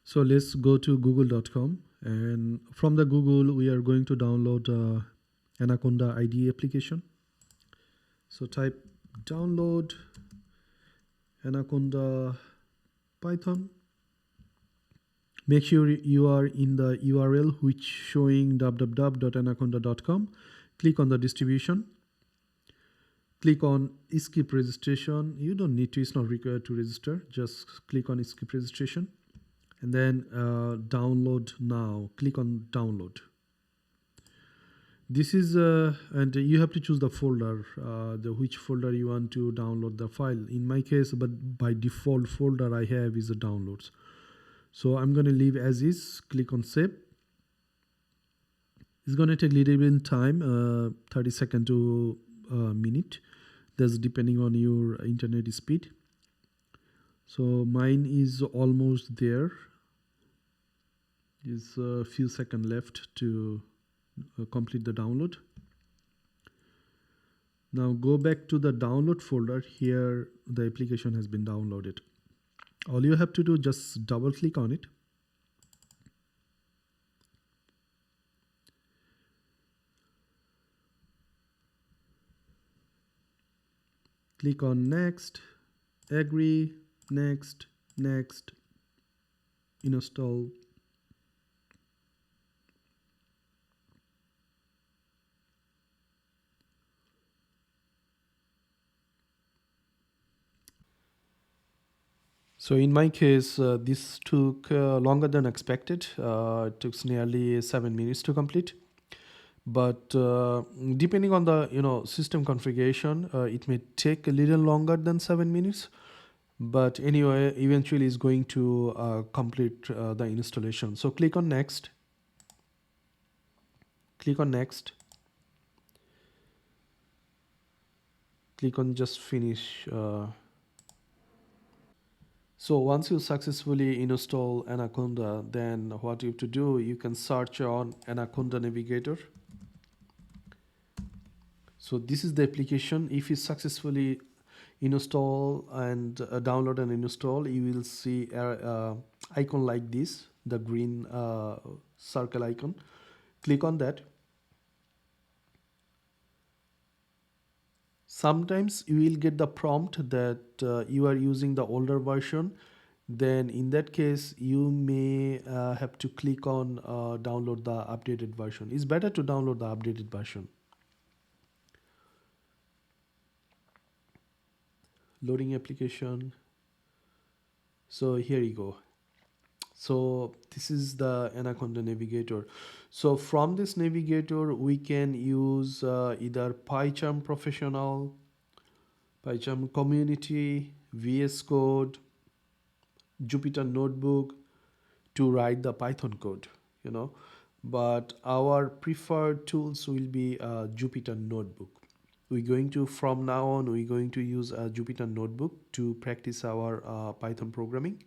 So let's go to google.com, and from the Google we are going to download Anaconda IDE application. So type download Anaconda Python. Make sure you are in the URL which showing www.anaconda.com. Click on the distribution. Click on skip registration. You don't need to, it's not required to register. Just click on skip registration. And then download now. Click on download. This is and you have to choose the folder, which folder you want to download the file. In my case, but by default folder I have is the downloads. So I'm going to leave as is. Click on save. It's going to take a little bit of time, 30 seconds to a minute. That's depending on your internet speed. So mine is almost there. There's a few seconds left to complete the download. Now go back to the download folder. Here the application has been downloaded. All you have to do, just double click on it. Click on next, agree, next, next, install. So in my case, this took longer than expected. It took nearly 7 minutes to complete. But depending on the system configuration, it may take a little longer than 7 minutes. But anyway, eventually it's going to complete the installation. So click on next. Click on next. Click on just finish. So once you successfully install Anaconda, then what you have to do, you can search on Anaconda Navigator. So this is the application. If you successfully install and download and install, you will see an icon like this, the green circle icon. Click on that. Sometimes you will get the prompt that you are using the older version. Then in that case, you may have to click on download the updated version. It's better to download the updated version. Loading application. So here you go. So this is the Anaconda Navigator. So from this navigator, we can use either PyCharm Professional, PyCharm Community, VS Code, Jupyter Notebook to write the Python code. But our preferred tools will be Jupyter Notebook. From now on, we're going to use a Jupyter Notebook to practice our Python programming.